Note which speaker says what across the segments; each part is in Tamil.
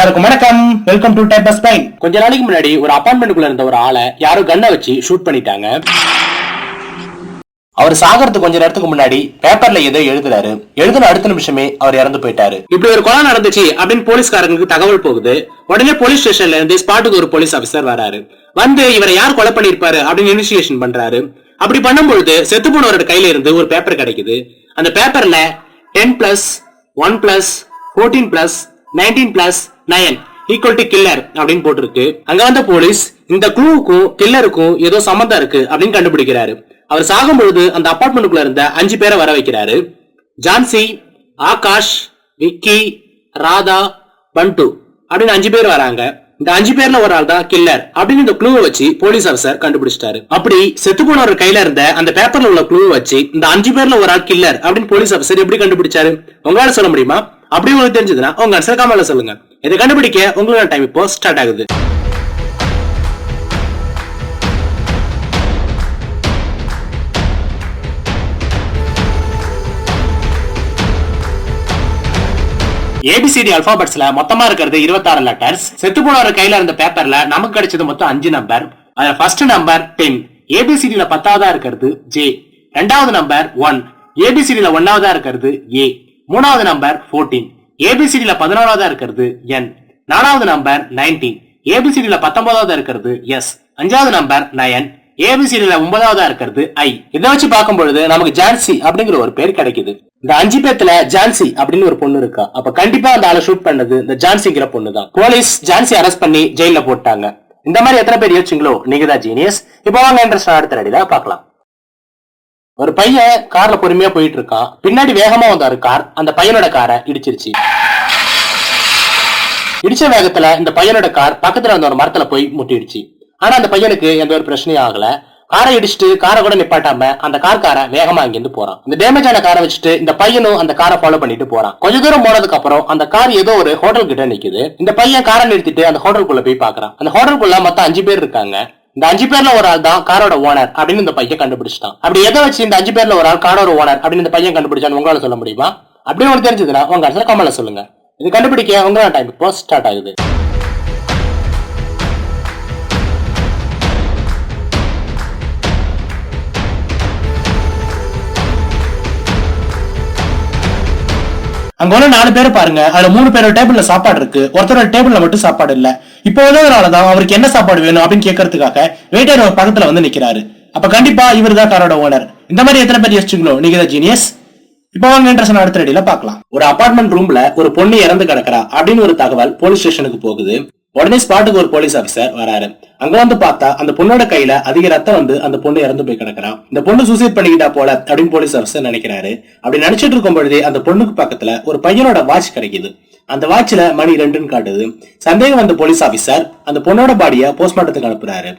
Speaker 1: எல்லாருக்கும் வணக்கம். Welcome to type bus fine. கொஞ்ச நாளைக்கு முன்னாடி ஒரு அபார்ட்மெண்ட்டுக்குள்ள இருந்த ஒரு ஆளை யாரோ கன்னை வச்சு ஷூட் பண்ணிட்டாங்க. அவர் சாகிறதுக்கு கொஞ்ச நேரத்துக்கு முன்னாடி பேப்பர்ல ஏதோ எழுதுறாரு. எழுதுன அடுத்த நிமிஷமே அவர் இறந்து போயிட்டாரு. இப்படி ஒரு கொலை நடந்துச்சு அப்படின்னு போலீஸ்காரங்களுக்கு தகவல் போகுது. உடனே போலீஸ் ஸ்டேஷன்ல இருந்து ஸ்பாட்டுக்கு ஒரு போலீஸ் ஆபீசர் வராரு. வந்து இவரை யார் கொலை பண்ணிருப்பாரு அப்படின்னு இன்வெஸ்டிகேஷன் பண்றாரு. அப்படி பண்ணும்பொழுது செத்து போனவரோட கையில இருந்து ஒரு பேப்பர் கிடைக்குது. அந்த பேப்பர்ல 10+, 1+, 14+, 19+9 ஈக்குவல் டு கில்லர் அப்படின்னு போட்டிருக்கு. அங்க வந்த போலீஸ் இந்த க்ளூவுக்கும் கில்லருக்கும் ஏதோ சம்பந்தம் இருக்கு அப்படின்னு கண்டுபிடிக்கிறாரு. அவர் சாகும்பொழுது அந்த அபார்ட்மெண்ட்டுக்குள்ள இருந்த 5 பேரை வர வைக்கிறாரு. ஜான்சி, ஆகாஷ், விக்கி, ராதா, பண்டு அப்படின்னு 5 பேர் வராங்க. இந்த 5 பேர்ல ஒரு ஆள் தான் கில்லர் அப்படின்னு இந்த க்ளூவை வச்சு போலீஸ் ஆஃபீஸர் கண்டுபிடிச்சிட்டாரு. அப்படி செத்து போனவர் கையில இருந்த அந்த பேப்பர்ல உள்ள க்ளூவை வச்சு இந்த 5 பேர்ல ஒரு ஆள் கில்லர் அப்படின்னு போலீஸ் ஆஃபீஸர் எப்படி கண்டுபிடிச்சாரு? உங்களால சொல்ல முடியுமா? அப்படி உங்களுக்கு தெரிஞ்சதுன்னா உங்க ஆன்சர் கமெண்ட்ல சொல்லுங்க. இதை கண்டுபிடிக்க உங்களோட டைம் இப்போ ஸ்டார்ட் ஆகுது. ஏபிசிடி அல்பாபெட்ஸ்ல மொத்தமா இருக்கிறது 26 லெட்டர்ஸ். செத்து போனவர கையில இருந்த பேப்பர்ல நமக்கு கிடைச்சது மொத்தம் 5 நம்பர். அதுல ஃபர்ஸ்ட் நம்பர் 10. ஏபிசிடில 10ஆவதா இருக்கிறது ஜே. ரெண்டாவது நம்பர் 1. ஏபிசிடில 1ஆவதா இருக்கிறது ஏ. மூணாவது நம்பர் 14. ஏபிசிடில 11ஆவதா இருக்கிறது என். நாலாவது நம்பர் 19. ஏபிசிடில 19ஆவதா இருக்கிறது எஸ். அஞ்சாவது நம்பர் 9. ஏபிசிடில 9ஆவதா இருக்கிறது ஐ. இதை வச்சு பார்க்கும் பொழுது நமக்கு ஜான்சி அப்படிங்கிற ஒரு பேர் கிடைக்குது. இந்த 5 பேத்துல ஜான்சி அப்படின்னு ஒரு பொண்ணு இருக்கா. அப்ப கண்டிப்பா அந்த ஆளை ஷூட் பண்ணது இந்த ஜான்சிங்கிற பொண்ணு தான். போலீஸ் ஜான்சி அரெஸ்ட் பண்ணி ஜெயில போட்டாங்க. இந்த மாதிரி எத்தனை பேர் யோசிச்சீங்களோ நீங்க தான் ஜீனியஸ். இப்போ வாங்க இன்ட்ரெஸ்ட் அடுத்த ரெடியில பாக்கலாம். ஒரு பையன் கார்ல பொறுமையா போயிட்டு இருக்கான். பின்னாடி வேகமா வந்தாரு கார். அந்த பையனோட காரை இடிச்சிருச்சு. இடிச்ச வேகத்துல இந்த பையனோட கார் பக்கத்துல வந்த ஒரு மரத்துல போய் முட்டிடுச்சு. ஆனா அந்த பையனுக்கு எந்த ஒரு பிரச்சனையும் ஆகல. காரை இடிச்சுட்டு காரை கூட நிப்பாட்டாம அந்த காரை வேகமா அங்கிருந்து போறான். இந்த டேமேஜ் ஆன காரை வச்சுட்டு இந்த பையனும் அந்த காரை ஃபாலோ பண்ணிட்டு போறான். கொஞ்ச தூரம் போனதுக்கு அப்புறம் அந்த கார் ஏதோ ஒரு ஹோட்டல் கிட்ட நிக்குது. இந்த பையன் காரை நிறுத்திட்டு அந்த ஹோட்டலுக்குள்ள போய் பாக்குறான். அந்த ஹோட்டலுக்குள்ள மொத்தம் 5 பேர் இருக்காங்க. இந்த 5 பேர்ல ஒரு ஆள் தான் காரோட ஓனர் அப்படின்னு இந்த பையன் கண்டுபிடிச்சிட்டான். அப்படி எதை வச்சு இந்த 5 பேர்ல ஒரு ஆள் காரோட ஓனர் அப்படின்னு இந்த பையன் கண்டுபிடிச்சான்னு உங்களால சொல்ல முடியுமா? அப்படியே உங்களுக்கு தெரிஞ்சதுன்னா உங்க ஆன்சர் கமெண்ட்ல சொல்லுங்க. இது கண்டுபிடிக்க உங்களோட டைம் இப்போ ஸ்டார்ட் ஆகுது. அங்க ஒண்ணு 4 பேர் பாருங்க. அதுல 3 பேரோட டேபிள்ல சாப்பாடு இருக்கு. ஒருத்தரோட டேபிள்ல மட்டும் சாப்பாடு இல்ல. இப்போ வந்ததுனாலதான் அவருக்கு என்ன சாப்பாடு வேணும் அப்படின்னு கேட்கறதுக்காக வெயிட்டர் பக்கத்துல வந்து நிக்கிறாரு. அப்ப கண்டிப்பா இவர் தான் காரோட ஓனர். இந்த மாதிரி எத்தனை பேர் யோசிச்சுங்களோ நீங்க தான் ஜீனியஸ். இப்போ வாங்க இன்ட்ரெஸ்ட் அடுத்த ரெடியில பாக்கலாம். ஒரு அபார்ட்மெண்ட் ரூம்ல ஒரு பொண்ணு இறந்து கிடக்குறா அப்படின்னு ஒரு தகவல் போலீஸ் ஸ்டேஷனுக்கு போகுது. உடனே ஸ்பாட்டுக்கு ஒரு போலீஸ் ஆபீசர் வராரு. அங்க வந்து பார்த்தா அந்த பொண்ணோட கையில அதிக ரத்தம் வந்து அந்த பொண்ணு இறந்து போய் கிடக்குறான். இந்த பொண்ணு சூசைட் பண்ணிக்கிட்டா போல அப்படின்னு போலீஸ் ஆபீசர் நினைக்கிறாரு. அப்படி நினைச்சிட்டு இருக்கும் பொழுதே அந்த பொண்ணுக்கு பக்கத்துல ஒரு பையனோட வாட்ச் கிடைக்குது. அந்த வாட்ச்ல மணி 2ன்னு காட்டுது. சந்தேகம் வந்த போலீஸ் ஆபீசர் அந்த பொண்ணோட பாடிய போஸ்ட்மார்ட்டத்துக்கு அனுப்புறாரு.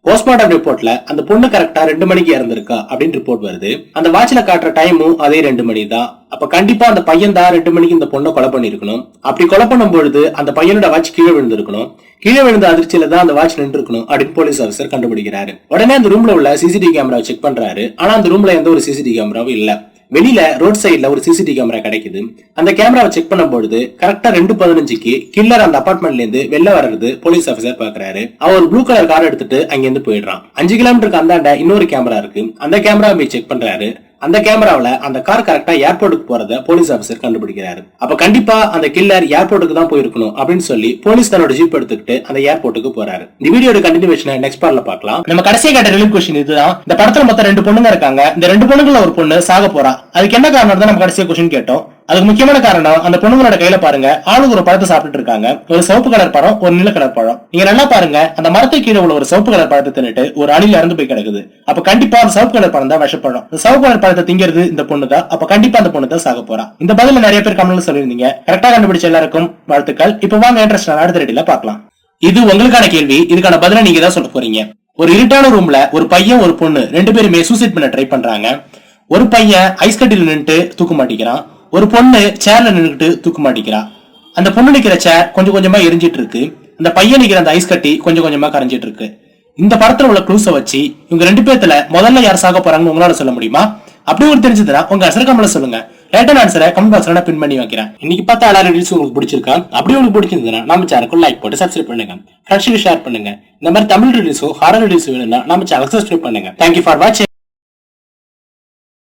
Speaker 1: போஸ்ட்மார்ட்டம் ரிப்போர்ட்ல அந்த பொண்ணு கரெக்டா 2 மணிக்கு இறந்திருக்கா அப்படின்னு ரிப்போர்ட் வருது. அந்த வாட்ச்ல காட்டுற டைமும் அதே 2 மணி தான். அப்ப கண்டிப்பா அந்த பையன் தான் 2 மணிக்கு இந்த பொண்ணை கொலை பண்ணிருக்கணும். அப்படி கொலை பண்ணும் பொழுது அந்த பையனோட வாட்ச் கீழே விழுந்திருக்கணும். கீழே விழுந்த அதிர்ச்சியில தான் அந்த வாட்ச் நின்று இருக்கணும் அப்படின்னு போலீஸ் ஆஃபீஸர் கண்டுபிடிக்கிறாரு. உடனே அந்த ரூம்ல உள்ள சிசிடிவி கேமரா செக் பண்றாரு. ஆனா அந்த ரூம்ல எந்த ஒரு சிசிடிவி கேமராவும் இல்ல. வெளியில ரோட் சைட்ல ஒரு சிசிடிவி கேமரா கிடைக்குது. அந்த கேமராவை செக் பண்ணும்போது கரெக்டா 2:15க்கு கில்லர் அந்த அபார்ட்மெண்ட்ல இருந்து வெளில வர்றது போலீஸ் ஆஃபீஸர் பாக்குறாரு. அவர் ப்ளூ கலர் கார் எடுத்துட்டு அங்கிருந்து போயிடுறான். 5 கிலோமீட்டருக்கு அந்தாண்ட இன்னொரு கேமரா இருக்கு. அந்த கேமரா போய் செக் பண்றாரு. அந்த கேமராவில அந்த கார் கரெக்டா ஏர்போர்ட்டுக்கு போறத போலீஸ் ஆபீசர் கண்டுபிடிக்கிறாரு. அப்ப கண்டிப்பா அந்த கில்லர் ஏர்போர்ட்டுக்கு தான் போயிருக்கணும் அப்படின்னு சொல்லி போலீஸ் தன்னோட ஜீப் எடுத்துக்கிட்டு அந்த ஏர்போர்ட்டுக்கு போறாரு. இந்த வீடியோட கண்டினியூவேஷன் நெக்ஸ்ட் பார்ட்ல பார்க்கலாம். நம்ம கடைசியா கேட்ட ரிலீவ் क्वेश्चन இதுதான். இந்த படத்துல மொத்தம் 2 பொண்ணுங்க இருக்காங்க. இந்த 2 பொண்ணுங்கள ஒரு பொண்ணு சாக போறா. அதுக்கு என்ன காரணம் தான் நம்ம கடைசியா क्वेश्चन கேட்டோம். அதுக்கு முக்கியமான காரணம் அந்த பொண்ணுங்களோட கையில பாருங்க ஆளுக்கு ஒரு பழத்தை சாப்பிட்டு இருக்காங்க. ஒரு சிவப்பு கலர் பழம், ஒரு நீல கலர் பழம். நீங்க நல்லா பாருங்க அந்த மரத்துக்கு கீழே உள்ள ஒரு சிவப்பு கலர் பழத்தை தின்னுட்டு ஒரு அணில் இறந்து போய் கிடக்குது. அப்ப கண்டிப்பா அந்த சிவப்பு கலர் பழம் தான் விஷப்பழம். இந்த சிவப்பு கலர் பழத்தை திங்கிறது இந்த பொண்ணு தான். அப்ப கண்டிப்பா அந்த பொண்ணு தான் சாக போறா. இந்த பதில நிறைய பேர் கமெண்ட்ல சொல்லிருந்தீங்க. கரெக்டா கண்டுபிடிச்ச எல்லாருக்கும் வாழ்த்துக்கள். இப்ப வாங்க இன்ட்ரெஸ்ட் அடுத்த ரெடியில பாக்கலாம். இது உங்களுக்கான கேள்வி. இதுக்கான பதில நீங்க தான் சொல்ல போறீங்க. ஒரு இருட்டான ரூம்ல ஒரு பையன் ஒரு பொண்ணு 2 பேருமே சூசைட் பண்ண ட்ரை பண்றாங்க. ஒரு பையன் ஐஸ் கட்டில நின்னுட்டு தூக்க மாட்டிக்கிறான். ஒரு பொண்ணு சேர்ல நின்னுட்டு தூக்க மாட்டிக்கிறா. அந்த பொண்ணு நிக்கிற சேர் கொஞ்சம் கொஞ்சமா எரிஞ்சிட்டு இருக்கு. அந்த பையன் நிக்கிற அந்த ஐஸ் கட்டி கொஞ்சம் கொஞ்சமா கரைஞ்சிட்டு இருக்கு. இந்த படத்துல உள்ள க்ளூஸ வச்சு இவங்க 2 பேர்த்துல முதல்ல யார் சாக போறாங்கன்னு உங்களால சொல்ல முடியுமா? அப்படி உங்களுக்கு தெரிஞ்சதுன்னா உங்க ஆன்சரை கமெண்ட்ல சொல்லுங்க. ரைட்டான ஆன்சரை கமெண்ட் பாக்ஸ்ல நான் பின் பண்ணி வைக்கிறேன். இன்னைக்கு பார்த்தா எல்லா ரீல்ஸும் உங்களுக்கு பிடிச்சிருக்கா? அப்படி உங்களுக்கு பிடிச்சிருந்ததுன்னா நம்ம சேனலுக்கு லைக் போட்டு சப்ஸ்கிரைப் பண்ணுங்க, ஃப்ரெண்ட்ஸுக்கு ஷேர் பண்ணுங்க. இந்த மாதிரி தமிழ் ரீல்ஸும் ஹாரர் ரீல்ஸும் வேணும்னா நம்ம சேனல் சப்ஸ்கிரைப் பண்ணுங்க. தேங்க்யூ ஃபார் வாட்சிங்.